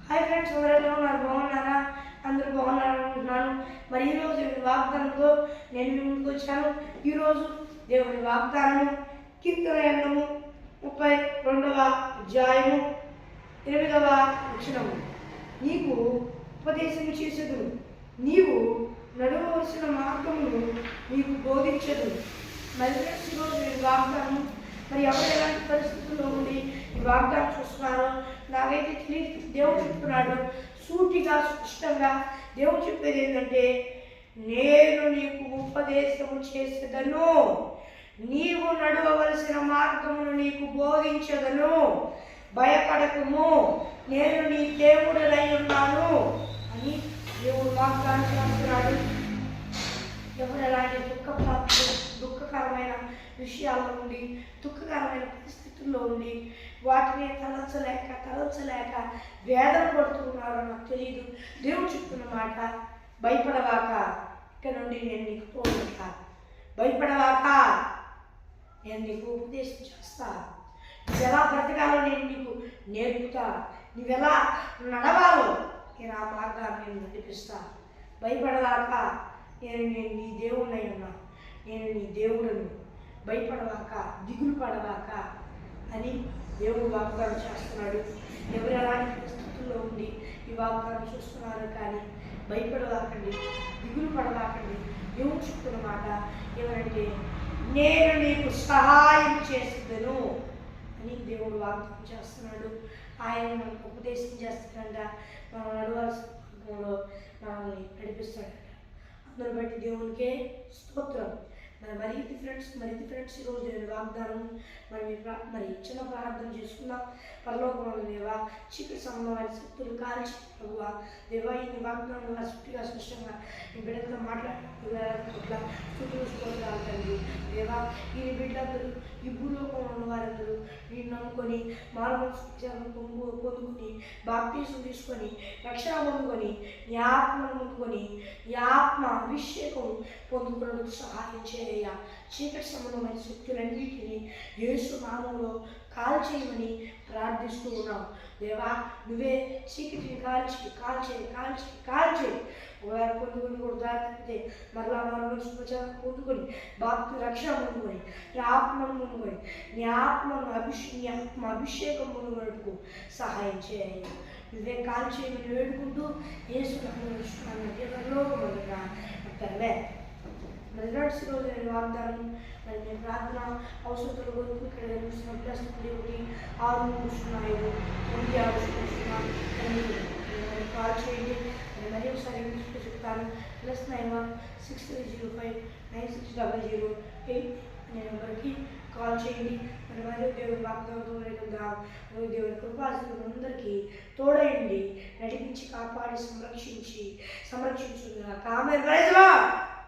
Hi friends, అందరూ ఎలా ఉన్నారు? బాగున్నారా? అందరూ బాగున్నారని అనుకుంటున్నాను. మరి ఈరోజు వాగ్దానంతో నేను మీ ముందుకు వచ్చాను. ఈరోజు దేవుని వాగ్దానము కీర్తన గ్రంథము 32వ అధ్యాయము 8వ వచనము. నీకు ఉపదేశం చేసేదును, నీవు నడవవలసిన మార్గమును నీకు బోధించదు. మరి ఈరోజు నేను వాగ్దానం మరి ఎవరు ఎలాంటి పరిస్థితుల్లో ఉండి ఈ వాగ్దానం చూస్తున్నారో నాకైతే తెలియదు. దేవుడు చెప్తున్నాడు సూటిగా, స్పష్టంగా. దేవుడు చెప్పేది ఏంటంటే, నేను నీకు ఉపదేశం చేసేదను, నీవు నడవవలసిన మార్గమును నీకు బోధించదను, భయపడకము, నేను నీ దేవుడనై ఉన్నాను అని దేవుడు వాగ్దానం చేస్తున్నాడు. ఎవరు ఎలాంటి దుఃఖకరమైన విషయాల్లో ఉండి, దుఃఖకరమైన పరిస్థితుల్లో ఉండి వాటిని తలంచలేక వేదన పడుతున్నారో నాకు తెలియదు. దేవుడు చెప్తున్న మాట, భయపడవాక, ఇక్కడ నుండి నేను నీకు తోడుంటా, భయపడవాక, నేను నీకు ఉపదేశం చేస్తా, నువ్వు ఎలా బ్రతకాలో నేను నీకు నేర్పుతా, నువ్వెలా నడవాలో నేను ఆ మార్గాన్ని నేను నడిపిస్తా. భయపడవాక, నేను నీ దేవుడినై ఉన్నా, నేను నీ దేవుడును, భయపడవాక, దిగులు పడవాక అని దేవుడు వాగ్దానం చేస్తున్నాడు. ఎవరు ఎలాంటి పరిస్థితుల్లో ఉండి ఈ వాగ్దానం చూస్తున్నారు కానీ భయపడవాకండి, దిగులు పడవాకండి. దేవుడు చెప్తున్న మాట ఏమంటే, నేను నీకు సహాయం చేసేదను అని దేవుడు వాగ్దానం చేస్తున్నాడు. ఆయన మనకు ఉపదేశం చేస్తాడంట, మనం నడవాల్సిన మార్గంలో మనల్ని నడిపిస్తాడంట. అందరూ బట్టి దేవునికే స్తోత్రం. మరి ఫ్రెండ్స్ ఈరోజు నేను వాగ్దానం మరి చిన్న ప్రార్థన చేసుకుందాం. పరలోకమైన దేవా, చీకటి సంబంధమైన శక్తులు కాల్చి ప్రభువా, దేవా, ఈ వాగ్దానం సుట్టిగా స్పష్టంగా ఈ బిడ్డలతో మాట్లాడుతున్నా స్తోత్రాలు తండ్రి. దేవా, ఈ బిడ్డలందరూ ఈ భూలోకంలో ఉన్న వారందరూ నేను నమ్ముకొని మానవ పొందుకొని బాప్తీసం తీసుకొని రక్షణ పొందుకొని నీ ఆత్మను పొందుకొని నీ ఆత్మ అభిషేకం పొందుకున్నందుకు సహాయం చేయ. చీకటి సంబంధమైన శక్తులన్నిటినీ యేసు నామములో కాల్చేయమని ప్రార్థిస్తూ ఉన్నాం. దేవా, నువ్వే చీకటిని కాల్చి ఒకవేళ పొందుకొని కూడా దాటితే మరలా మనం పొందుకొని బాప్తి రక్షణ పొందుకొని నీ ఆత్మను పొందుకొని నీ ఆత్మ అభిషేకం పొందుకున్నట్టుకు సహాయం చేయాలి. నువ్వే కాల్చేయమని వేడుకుంటూ యేసు తండ్రి. మరి రోజు నేను వాగ్దానం మరి నేను ప్రార్థన అవసరాలు కొరకు ఇక్కడ కనిపిస్తున్న +1 6 కాల్ చేయండి. మరి ఒకసారి ఇంగ్లీష్లో చెప్తాను. +91 6305 9600 అనే నెంబర్కి కాల్ చేయండి. మరి దేవుని వాగ్దానంతో వెళ్దాం. దేవుని కృపాశీలందరికీ తోడయండి, నడిపించి కాపాడి సంరక్షించుగా. ఆమేన్.